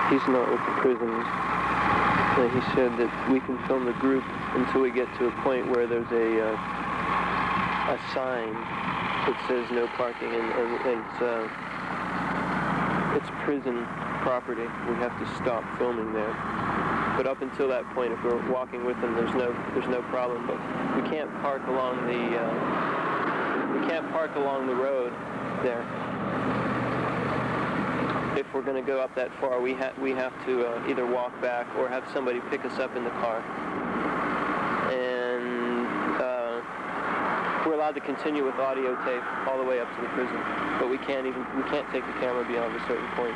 He's not with the prisons. He said that we can film the group until we get to a point where there's a sign that says no parking, and it's prison property. We have to stop filming there. But up until that point, if we're walking with them, there's no problem. But we can't park along the road there. If we're going to go up that far, we have to either walk back or have somebody pick us up in the car. And we're allowed to continue with audio tape all the way up to the prison, but we can't take the camera beyond a certain point.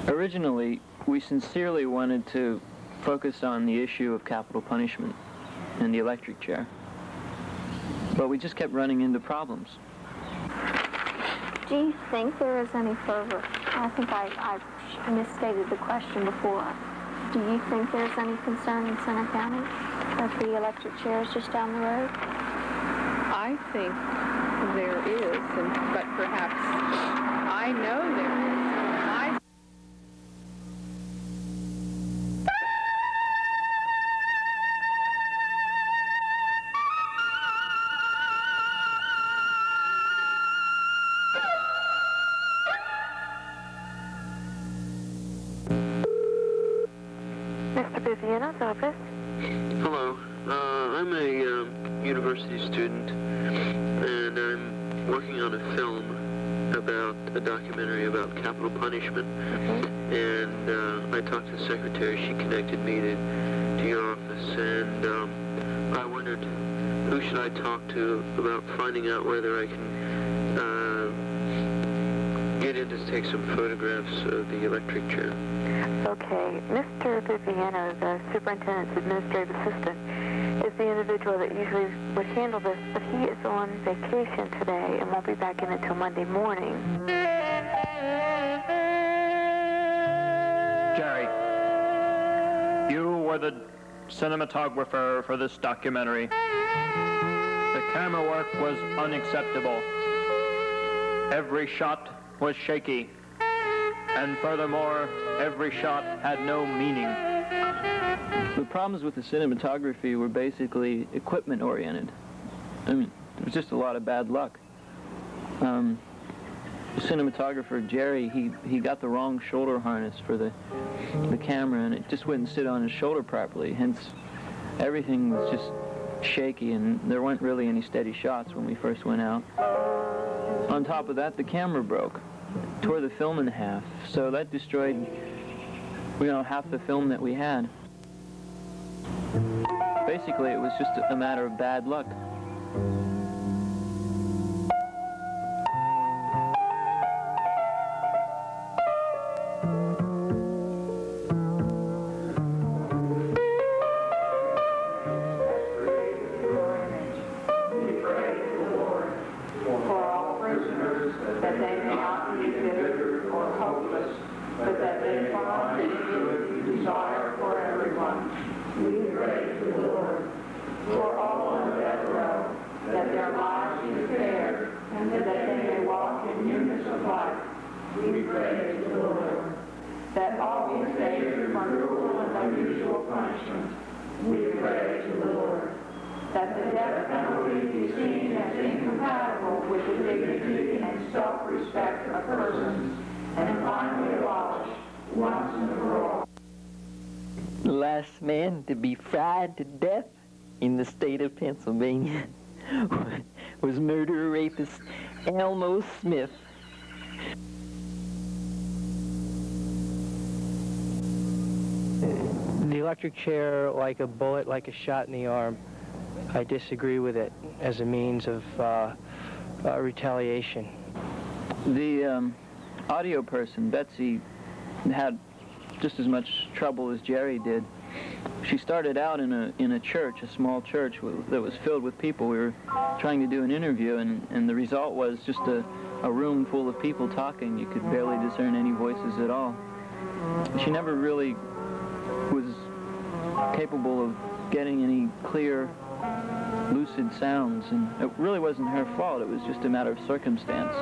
Originally, we sincerely wanted to focus on the issue of capital punishment and the electric chair, but we just kept running into problems. Do you think there is any fervor? I think I misstated the question before. Do you think there's any concern in Center County that the electric chair is just down the road? I think there is, but perhaps I know there is. Office. Hello. I'm a university student, and I'm working on a film about a documentary about capital punishment. And I talked to the secretary. She connected me to your office, and I wondered who should I talk to about finding out whether I can get in to take some photographs of the electric chair. Okay, Mr. Viviano, the superintendent's administrative assistant, is the individual that usually would handle this, but he is on vacation today and won't be back in until Monday morning. Jerry, you were the cinematographer for this documentary. The camera work was unacceptable. Every shot was shaky. And furthermore, every shot had no meaning. The problems with the cinematography were basically equipment-oriented. I mean, it was just a lot of bad luck. The cinematographer, Jerry, he got the wrong shoulder harness for the camera, and it just wouldn't sit on his shoulder properly. Hence, everything was just shaky, and there weren't really any steady shots when we first went out. On top of that, the camera broke. Tore the film in half, so that destroyed, half the film that we had. Basically, it was just a matter of bad luck. The last man to be fried to death in the state of Pennsylvania was murderer rapist Elmo Smith. The electric chair, like a bullet, like a shot in the arm, I disagree with it as a means of retaliation. The audio person, Betsy, had just as much trouble as Jerry did. She started out in a church, a small church that was filled with people. We were trying to do an interview, and the result was just a room full of people talking. You could barely discern any voices at all. She never really was capable of getting any clear, lucid sounds, and it really wasn't her fault. It was just a matter of circumstance.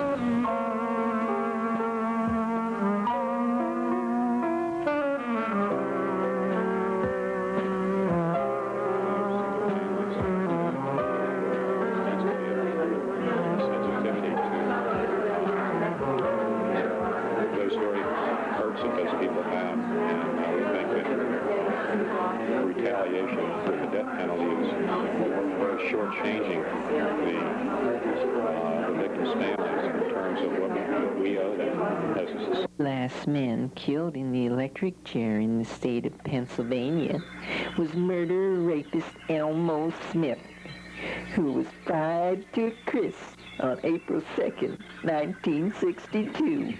because people have, and we think that retaliation for the death penalty is shortchanging the victims' families in terms of what we owe them as a society. Last man killed in the electric chair in the state of Pennsylvania was murderer rapist Elmo Smith, who was fried to a crisp on April 2nd, 1962.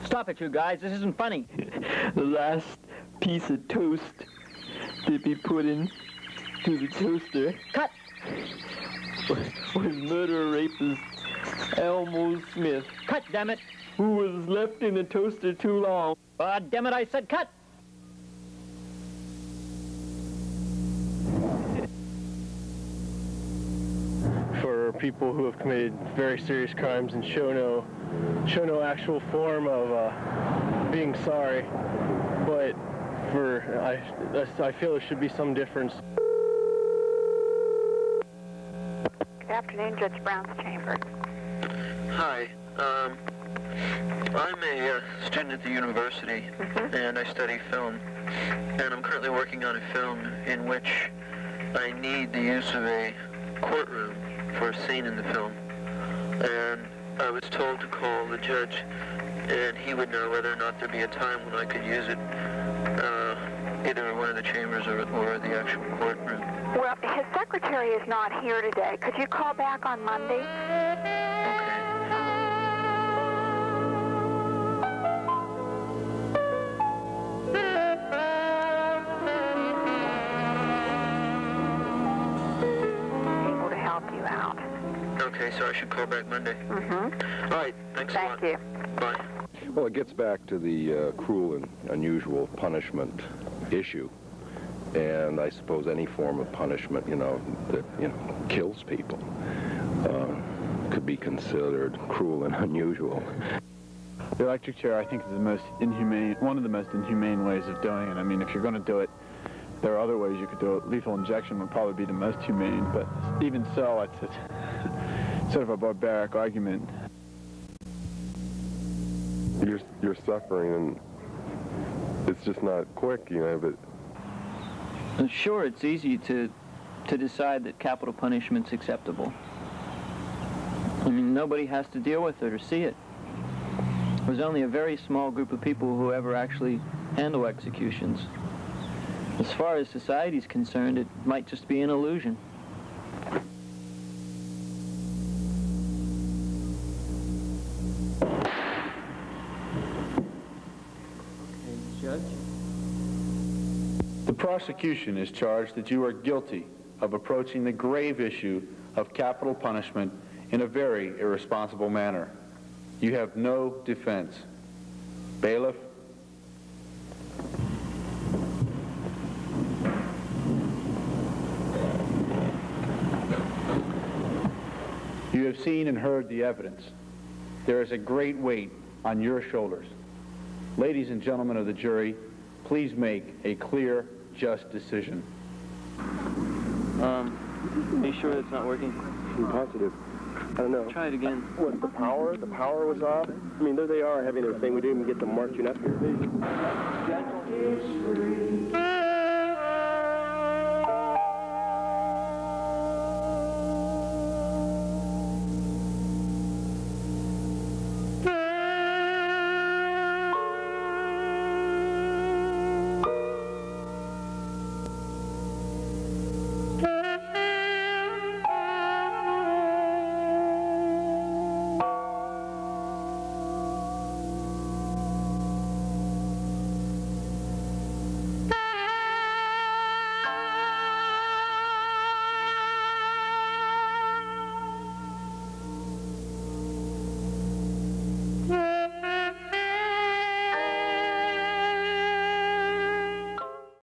Stop it, you guys. This isn't funny. The last piece of toast to be put in to the toaster. Cut! Was murderer rapist Elmo Smith. Cut, damn it! Who was left in the toaster too long. Damn it, I said cut! For people who have committed very serious crimes and show no actual form of being sorry, but I feel there should be some difference. Good afternoon, Judge Brown's chamber. Hi. I'm a student at the university, and I study film. And I'm currently working on a film in which I need the use of a courtroom for a scene in the film. And I was told to call the judge, and he would know whether or not there'd be a time when I could use it, either one of the chambers or the actual courtroom. Well, his secretary is not here today. Could you call back on Monday? Able to help you out. Okay, so I should call back Monday. All right, thanks a lot. Thank you. Bye. Well, it gets back to the cruel and unusual punishment issue. And I suppose any form of punishment, that, kills people could be considered cruel and unusual. The electric chair, I think, is one of the most inhumane ways of doing it. I mean, if you're going to do it, there are other ways you could do it. Lethal injection would probably be the most humane, but even so, it's sort of a barbaric argument. You're suffering, and it's just not quick, but... Sure, it's easy to decide that capital punishment's acceptable. I mean, nobody has to deal with it or see it. There's only a very small group of people who ever actually handle executions. As far as society's concerned, it might just be an illusion. Judge? The prosecution is charged that you are guilty of approaching the grave issue of capital punishment in a very irresponsible manner. You have no defense. Bailiff? You have seen and heard the evidence. There is a great weight on your shoulders. Ladies and gentlemen of the jury, please make a clear, just decision. Are you sure it's not working? I'm positive. I don't know. Try it again. What, the power? The power was off? I mean, there they are having their thing. We didn't even get them marching up here.